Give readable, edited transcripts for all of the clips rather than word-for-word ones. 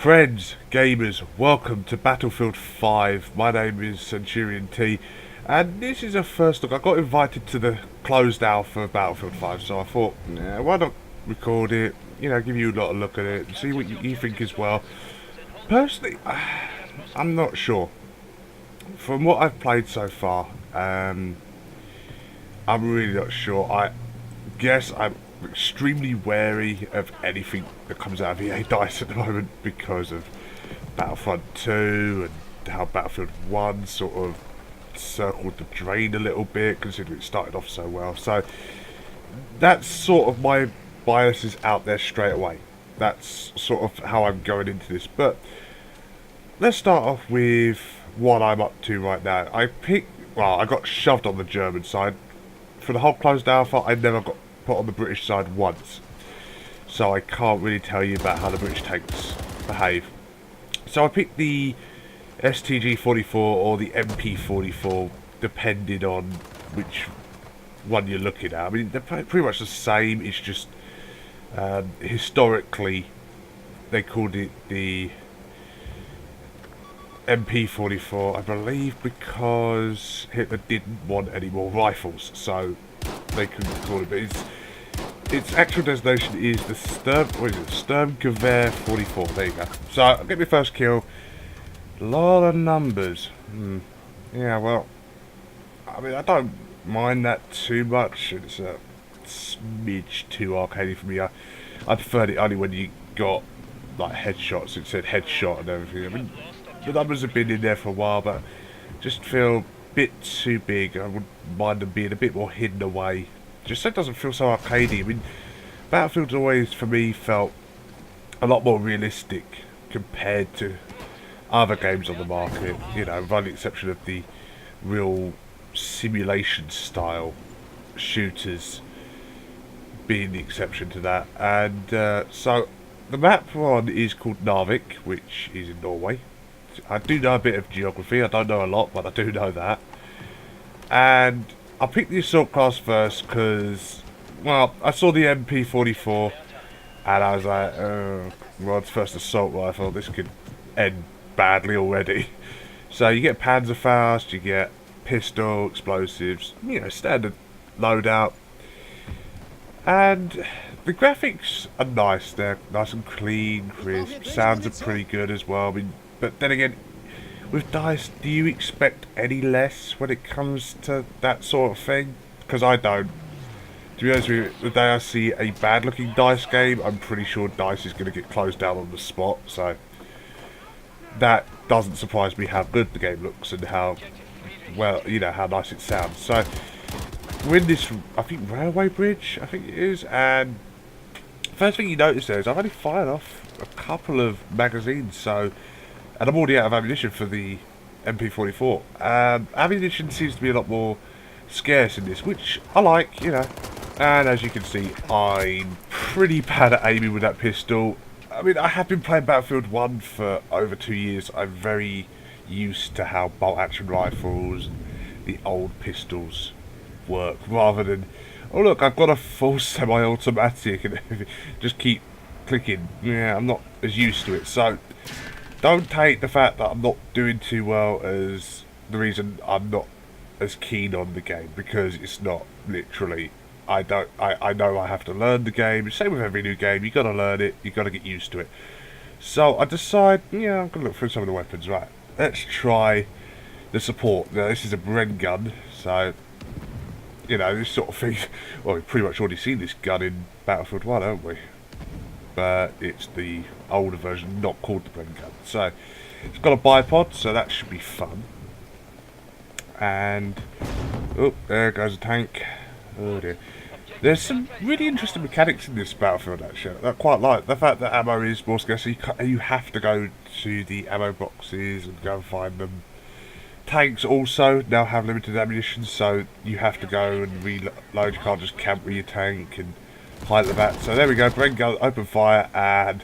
Friends, gamers, welcome to Battlefield 5. My name is Centurion T, and this is a first look. I got invited to the closed alpha of Battlefield 5, so I thought, why not record it, give you a lot of look at it, and see what you think as well. Personally, I'm not sure. From what I've played so far, I'm really not sure. I guess I'm extremely wary of anything that comes out of EA DICE at the moment because of Battlefront 2 and how Battlefield 1 sort of circled the drain a little bit, considering it started off so well. So that's sort of my biases out there straight away. That's sort of how I'm going into this. But let's start off with what I'm up to right now. I got shoved on the German side. For the whole closed alpha, I never got put on the British side once, so I can't really tell you about how the British tanks behave. So I picked the STG-44 or the MP-44, depending on which one you're looking at. I mean, they're pretty much the same. It's just historically they called it the MP-44, I believe, because Hitler didn't want any more rifles, so they couldn't call it. But its actual designation is the Sturmgewehr 44. There you go. So I'll get my first kill. A lot of numbers. Yeah, well, I mean, I don't mind that too much. It's a smidge too arcadey for me. I preferred it only when you got like headshots. It said headshot and everything. I mean, the numbers have been in there for a while, but just feel a bit too big. I wouldn't mind them being a bit more hidden away. Just so it doesn't feel so arcadey. I mean, Battlefield's always, for me, felt a lot more realistic compared to other games on the market. With only the exception of the real simulation style shooters being the exception to that. And so the map one is called Narvik, which is in Norway. I do know a bit of geography. I don't know a lot, but I do know that. And I picked the assault class first because, well, I saw the MP-44 and I was like, well, it's first assault rifle. This could end badly already. So you get Panzerfaust, you get pistol, explosives, standard loadout. And the graphics are nice. They're nice and clean, crisp. Sounds are pretty good as well. I mean, but then again, with DICE, do you expect any less when it comes to that sort of thing? Because I don't. To be honest with you, the day I see a bad-looking DICE game, I'm pretty sure DICE is going to get closed down on the spot. So that doesn't surprise me how good the game looks and how, well, how nice it sounds. So we're in this, I think, railway bridge, I think it is, and first thing you notice there is I've only fired off a couple of magazines, and I'm already out of ammunition for the MP-44. Ammunition seems to be a lot more scarce in this, which I like, And as you can see, I'm pretty bad at aiming with that pistol. I mean, I have been playing Battlefield 1 for over 2 years. I'm very used to how bolt-action rifles, the old pistols, work, rather than, oh look, I've got a full semi-automatic and just keep clicking. Yeah, I'm not as used to it, so don't take the fact that I'm not doing too well as the reason I'm not as keen on the game, because it's not. Literally, I know I have to learn the game. Same with every new game, you got to learn it, you got to get used to it. So I decide, I'm going to look through some of the weapons. Right, let's try the support. Now this is a Bren gun, so this sort of thing. Well, we've pretty much already seen this gun in Battlefield 1, haven't we? But it's the older version, not called the Bren gun. So it's got a bipod, so that should be fun. And oh, there goes a tank. Oh dear. There's some really interesting mechanics in this Battlefield, actually. I quite like the fact that ammo is more scarce. So you have to go to the ammo boxes and go and find them. Tanks also now have limited ammunition, so you have to go and reload. You can't just camp with your tank and hide the back. So there we go, Bren gun, open fire, and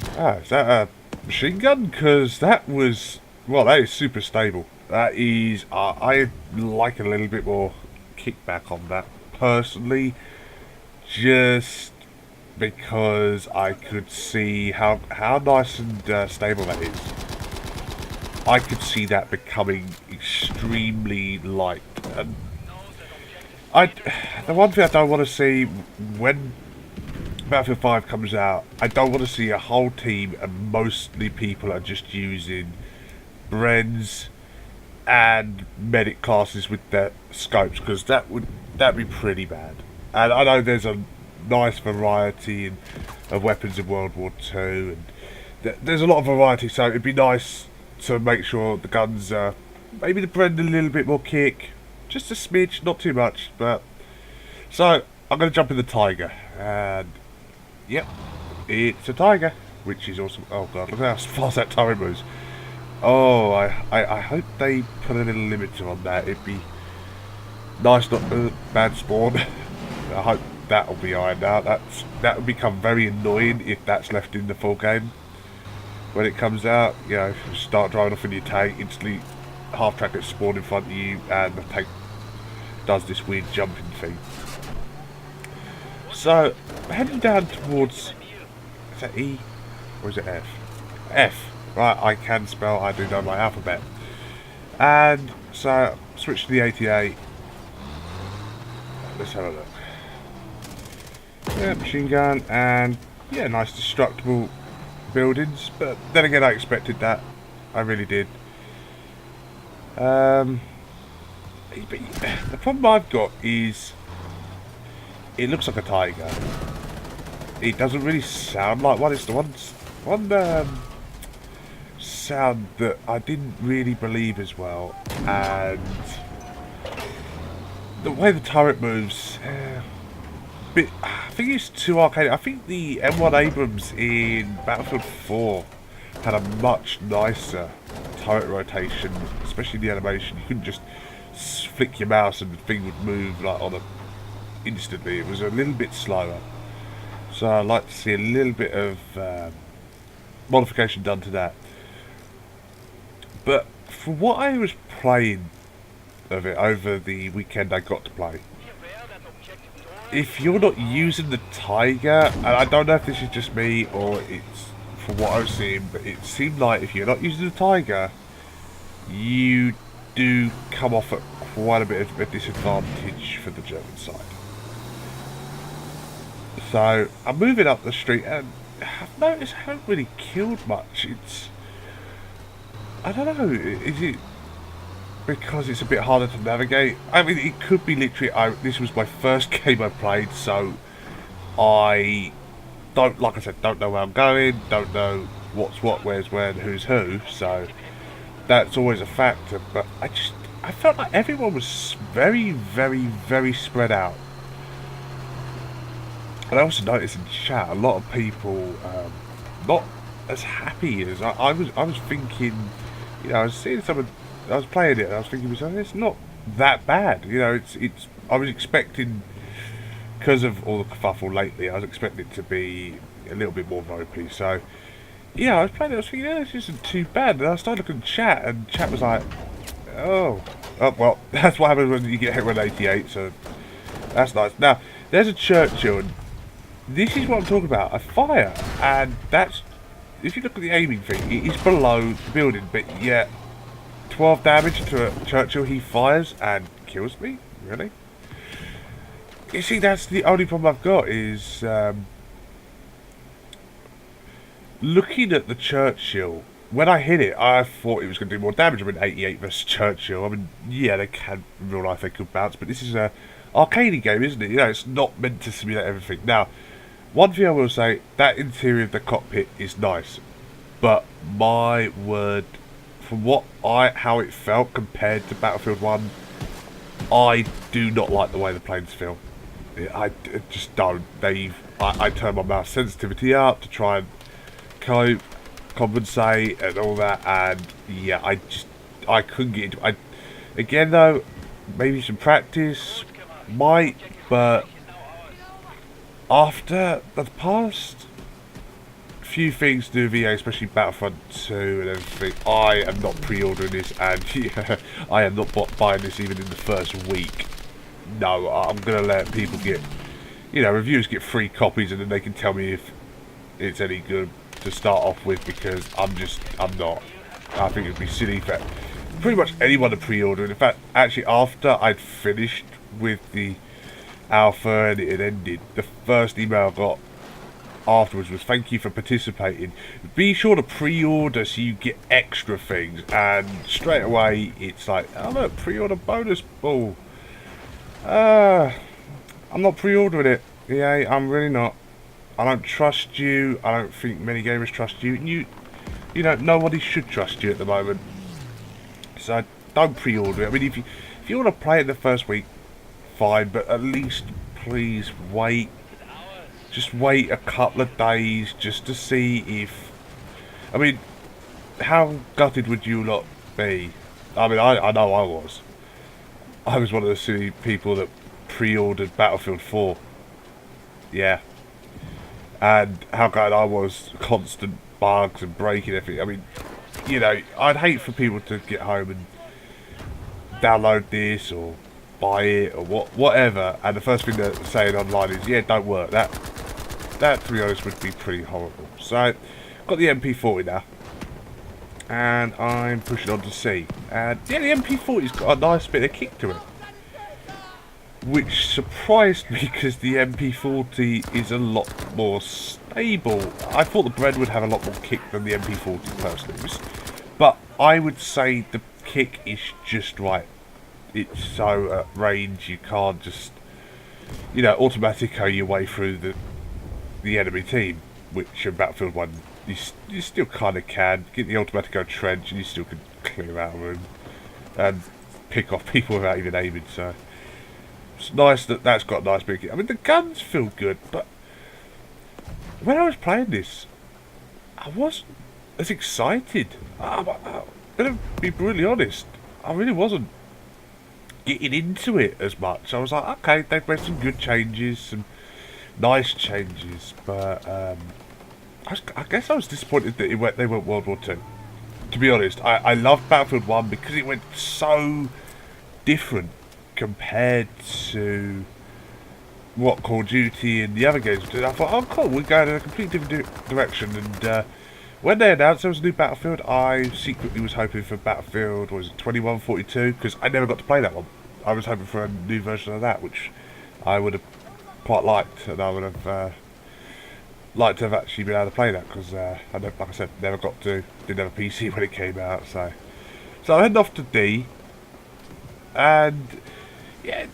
is that a machine gun? Because that was, well, that is super stable. That is, I like a little bit more kickback on that personally. Just because I could see how nice and stable that is. I could see that becoming extremely light. And the one thing I don't want to see when Battlefield 5 comes out, I don't want to see a whole team and mostly people are just using Brens and medic classes with their scopes, because that'd be pretty bad. And I know there's a nice variety of weapons in World War Two, and there's a lot of variety, so it'd be nice to make sure the guns maybe the Bren a little bit more kick, just a smidge, not too much. But so I'm going to jump in the Tiger, and yep, it's a Tiger, which is awesome. Oh god, look how fast that turret moves. Oh, I hope they put a little limiter on that. It'd be nice, not a bad spawn. I hope that'll be ironed out. That would become very annoying if that's left in the full game. When it comes out, you know, start driving off in your tank, instantly half track gets spawned in front of you, and the tank does this weird jumping thing. So, heading down towards, is that E or is it F? F. Right, I can spell, I do know my alphabet. And so, switch to the 88. Let's have a look. Yeah, machine gun, and yeah, nice destructible buildings. But then again, I expected that. I really did. But the problem I've got is it looks like a Tiger. It doesn't really sound like one. It's the one sound that I didn't really believe as well, and the way the turret moves, I think it's too arcade. I think the M1 Abrams in Battlefield 4 had a much nicer turret rotation, especially the animation. You couldn't just flick your mouse and the thing would move like instantly. It was a little bit slower, so I'd like to see a little bit of modification done to that. But for what I was playing of it over the weekend I got to play, if you're not using the Tiger, and I don't know if this is just me or it's from what I was seeing, but it seemed like if you're not using the Tiger, you do come off at quite a bit of a disadvantage for the German side. So I'm moving up the street, and I've noticed I haven't really killed much. I don't know, is it because it's a bit harder to navigate? I mean, it could be literally, this was my first game I played, so I don't, like I said, don't know where I'm going, don't know what's what, where's when, who's who, so that's always a factor. But I felt like everyone was very, very, very spread out. And I also noticed in chat, a lot of people not as happy as I was thinking. You know, I was seeing someone, I was playing it, and I was thinking to myself, it's not that bad. You know, it's. I was expecting, because of all the kerfuffle lately, I was expecting it to be a little bit more ropey. So, yeah, I was playing it, I was thinking, this isn't too bad. And I started looking at chat, and chat was like, oh, well, that's what happens when you get hit with an 88. So that's nice. Now, there's a Churchill, and this is what I'm talking about, a fire, and that's. If you look at the aiming thing, it is below the building, but yet 12 damage to a Churchill, he fires and kills me? Really? You see, that's the only problem I've got is looking at the Churchill. When I hit it, I thought it was going to do more damage. I mean, 88 versus Churchill. I mean, yeah, they can, in real life, they could bounce, but this is a arcadey game, isn't it? You know, it's not meant to simulate everything. Now, one thing I will say, that interior of the cockpit is nice, but my word, from how it felt compared to Battlefield 1, I do not like the way the planes feel. I just don't. I turn my mouse sensitivity up to try and cope, compensate and all that, and yeah, I couldn't get into it. Again though, maybe some practice might, but after the past few things to do with EA, especially Battlefront 2 and everything, I am not pre-ordering this, and yeah, I am not buying this even in the first week. No, I'm going to let people you know, reviewers get free copies and then they can tell me if it's any good to start off with, because I'm not. I think it'd be silly for pretty much anyone to pre-order. And in fact, actually, after I'd finished with the alpha and it had ended, the first email I got afterwards was thank you for participating. Be sure to pre-order so you get extra things. And straight away, it's like, oh look, pre-order bonus ball. I'm not pre-ordering it. Yeah, I'm really not. I don't trust you. I don't think many gamers trust you. And you know, nobody should trust you at the moment. So don't pre-order it. I mean, if you want to play it the first week, fine. But at least, please wait. Just wait a couple of days just to see if... I mean, how gutted would you lot be? I mean, I know I was. I was one of the silly people that pre-ordered Battlefield 4. Yeah. And how gutted I was. Constant bugs and breaking everything. I mean, you know, I'd hate for people to get home and download this or buy it or whatever. And the first thing they're saying online is, yeah, don't work. That, to be honest, would be pretty horrible. So, got the MP40 now. And I'm pushing on to C. And yeah, the MP40's got a nice bit of kick to it. Which surprised me because the MP40 is a lot more stable. I thought the Bread would have a lot more kick than the MP40 personally. But I would say the kick is just right. It's so at range, you can't just, you know, automatico your way through the enemy team, which in Battlefield 1 you still kind of can. Get the automatico trench and you still can clear out a room and pick off people without even aiming, so it's nice that that's got a nice big... I mean, the guns feel good, but when I was playing this, I wasn't as excited. I'm going to be brutally honest, I really wasn't getting into it as much. I was like, okay, they've made some good changes, some nice changes, but I guess I was disappointed that they went World War II. To be honest, I loved Battlefield 1 because it went so different compared to what Call of Duty and the other games did. I thought, oh cool, we're going in a completely different direction. And when they announced there was a new Battlefield, I secretly was hoping for Battlefield, what was it, 2142? Because I never got to play that one. I was hoping for a new version of that, which I would have quite liked, and I would have liked to have actually been able to play that, because I don't, like I said, never got to, didn't have a PC when it came out. So I'm heading off to D, and yeah,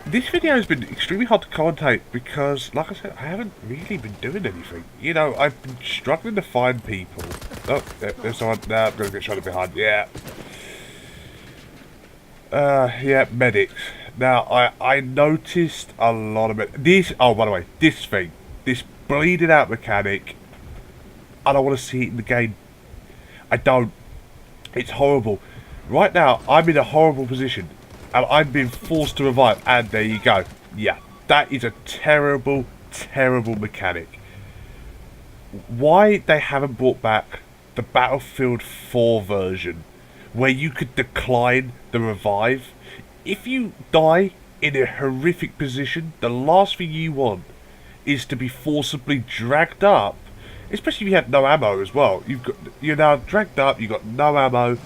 this video has been extremely hard to commentate because, like I said, I haven't really been doing anything. You know, I've been struggling to find people. Oh, there's someone. Now I'm going to get shot behind. Yeah. Yeah, medics. Now, I noticed a lot of it. This, oh, by the way, this thing, this bleeding out mechanic, I don't want to see it in the game. I don't. It's horrible. Right now, I'm in a horrible position. And I'm being forced to revive. And there you go. Yeah, that is a terrible, terrible mechanic. Why they haven't brought back the Battlefield 4 version, where you could decline the revive. If you die in a horrific position, the last thing you want is to be forcibly dragged up, especially if you have no ammo as well. You're now dragged up, you've got no ammo,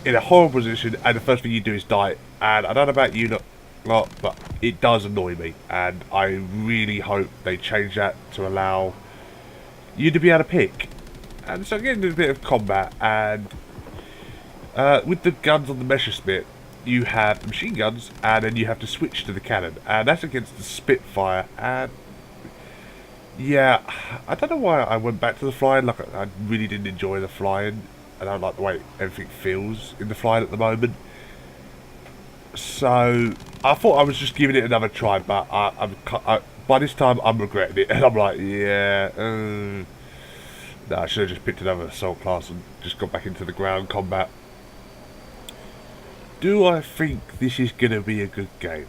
in a horrible position, and the first thing you do is die. And I don't know about you lot, but it does annoy me, and I really hope they change that to allow you to be able to pick. And so getting into a bit of combat, and with the guns on the Messerschmitt, you have the machine guns, and then you have to switch to the cannon, and that's against the Spitfire. And yeah, I don't know why I went back to the flying. Like, I really didn't enjoy the flying. I don't like the way everything feels in the flying at the moment. So I thought I was just giving it another try, but by this time I'm regretting it, and I'm like, yeah, no, I should have just picked another assault class and just got back into the ground combat. Do I think this is going to be a good game?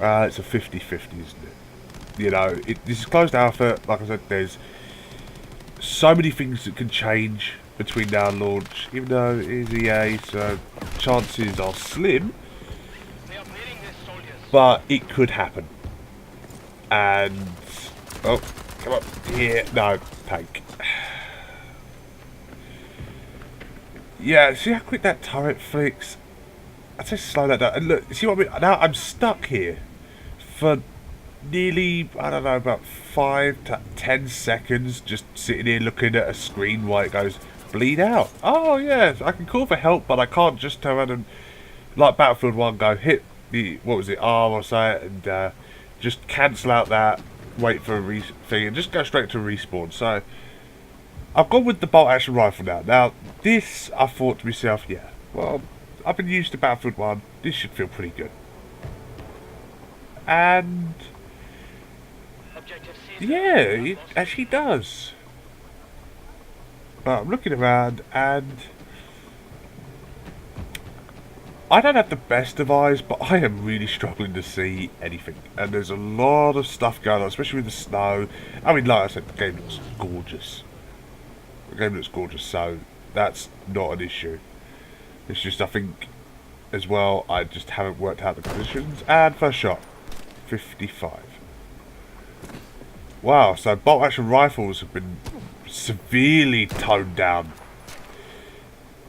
It's a 50-50, isn't it? You know, this is closed alpha. Like I said, there's so many things that can change between now and launch, even though it is EA, so chances are slim, but it could happen. And oh, come on, here, no, tank. Yeah, see how quick that turret flicks? I'd say slow that down. And look, see what I mean? Now I'm stuck here for nearly, I don't know, about 5 to 10 seconds just sitting here looking at a screen while it goes, bleed out. Oh, yeah, I can call for help, but I can't just turn around and, like Battlefield 1, go hit the, what was it, R or something, and just cancel out that, wait for a thing, and just go straight to a respawn. So, I've gone with the bolt action rifle now. Now, this, I thought to myself, yeah, well, I've been used to Battlefield 1, this should feel pretty good. And yeah, it actually does. But I'm looking around and I don't have the best of eyes, but I am really struggling to see anything. And there's a lot of stuff going on, especially with the snow. I mean, like I said, the game looks gorgeous. The game looks gorgeous, so that's not an issue. It's just, I think, as well, I just haven't worked out the conditions. And first shot, 55. Wow, so bolt action rifles have been severely toned down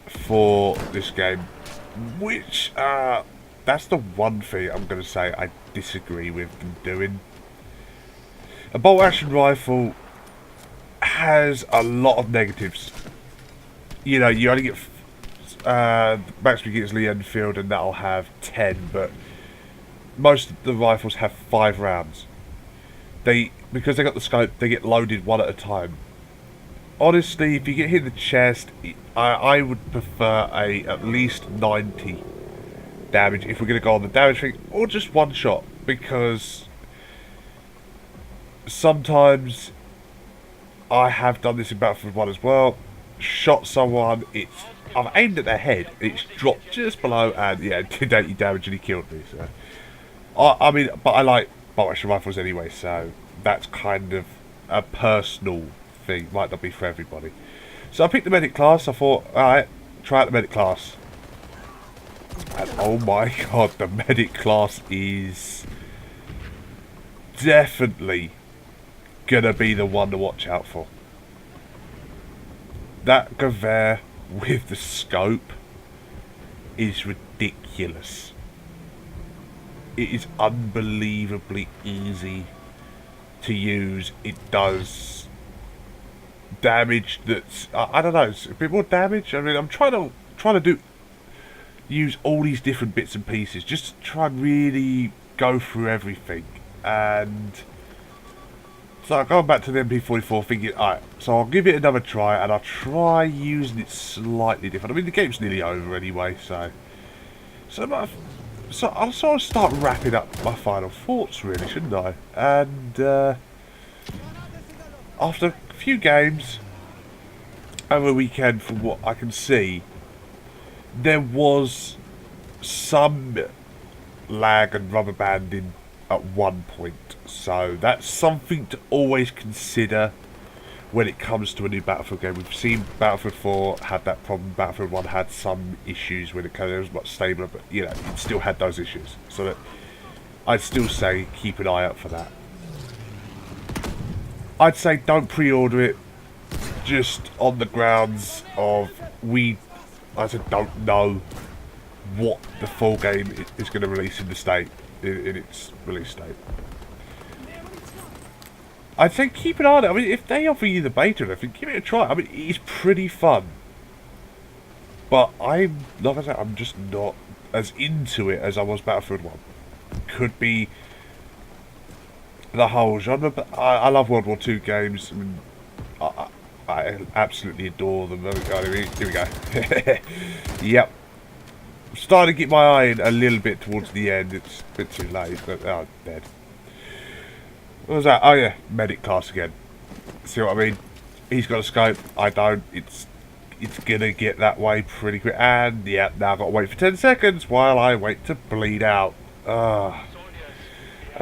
for this game, which that's the one thing I'm going to say I disagree with them doing. A bolt action rifle has a lot of negatives. You know, you only get maximum gets Lee Enfield, and that'll have 10, but most of the rifles have 5 rounds. Because they got the scope, they get loaded one at a time. Honestly, if you get hit in the chest, I would prefer at least 90 damage if we're going to go on the damage thing, or just one shot, because sometimes I have done this in Battlefield 1 as well. Shot someone, I've aimed at their head, it's dropped just below, and yeah, it did 80 damage and he killed me. So I mean, but I like bolt action rifles anyway, so that's kind of a personal thing, might not be for everybody. So I picked the medic class. I thought, alright, try out the medic class. And oh my god, the medic class is definitely gonna be the one to watch out for. That Gewehr with the scope is ridiculous. It is unbelievably easy to use. It does damage that's I don't know, it's a bit more damage. I mean, I'm trying to use all these different bits and pieces just to try and really go through everything. And so I'm going back to the MP44 thinking, alright, so I'll give it another try and I'll try using it slightly different. I mean, the game's nearly over anyway, so I'll sort of start wrapping up my final thoughts, really, shouldn't I? And after a few games over the weekend, from what I can see, there was some lag and rubber banding at one point. So that's something to always consider when it comes to a new Battlefield game. We've seen Battlefield 4 had that problem. Battlefield 1 had some issues when it came. It was much stabler, but you know, it still had those issues. So that I'd still say keep an eye out for that. I'd say don't pre-order it, just on the grounds of I don't know what the full game is going to release in the state, in its release date. I'd say keep an eye on it. I mean, if they offer you the beta and everything, give it a try. I mean, it's pretty fun. But like I said, I'm just not as into it as I was Battlefield 1. Could be the whole genre, but I love World War II games. I mean, I absolutely adore them. Here we go. Yep. I'm starting to get my eye in a little bit towards the end. It's a bit too late, but dead. What was that? Oh yeah, medic class again. See what I mean? He's got a scope. I don't. It's gonna get that way pretty quick. And yeah, now I've got to wait for 10 seconds while I wait to bleed out. And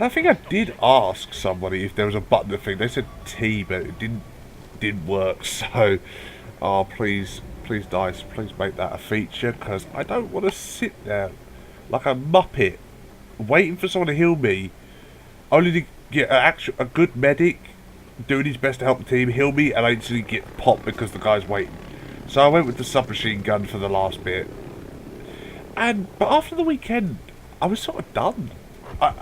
I think I did ask somebody if there was a button thing. They said T, but it didn't work. So, oh please, DICE, please make that a feature, because I don't want to sit there like a muppet waiting for someone to heal me, only to yeah, a good medic doing his best to help the team, heal me, and I instantly get popped because the guy's waiting. So I went with the submachine gun for the last bit. But after the weekend, I was sort of done. I,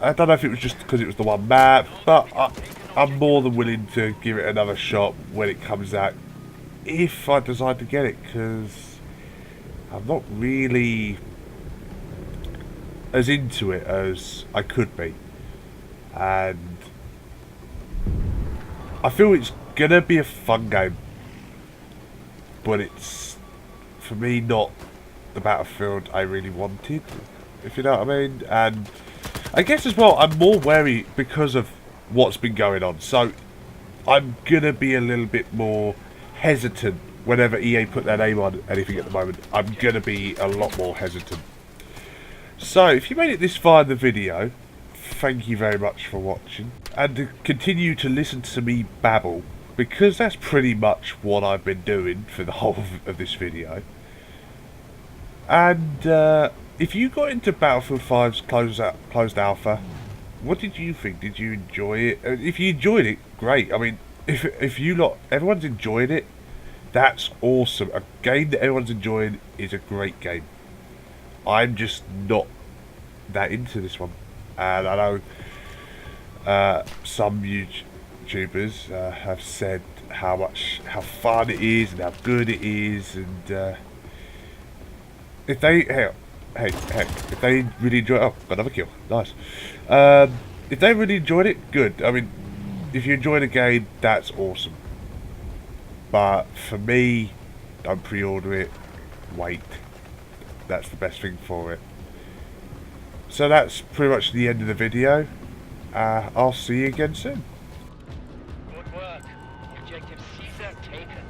I don't know if it was just because it was the one map, but I'm more than willing to give it another shot when it comes out, if I decide to get it, because I'm not really as into it as I could be. And I feel it's gonna be a fun game, but it's, for me, not the Battlefield I really wanted, if you know what I mean. And I guess as well, I'm more wary because of what's been going on. So I'm gonna be a little bit more hesitant whenever EA put their name on anything at the moment. I'm gonna be a lot more hesitant. So if you made it this far in the video, thank you very much for watching, and to continue to listen to me babble, because that's pretty much what I've been doing for the whole of this video. And if you got into Battlefield 5's closed alpha, what did you think? Did you enjoy it? If you enjoyed it, great. I mean, if you lot, everyone's enjoying it, that's awesome. A game that everyone's enjoying is a great game. I'm just not that into this one, and I know some YouTubers have said how fun it is and how good it is, and if they if they really enjoy, oh, got another kill, nice. If they really enjoyed it, good. I mean, if you enjoy the game, that's awesome. But for me, don't pre-order it. Wait. That's the best thing for it. So that's pretty much the end of the video. I'll see you again soon. Good work. Objective Caesar taken.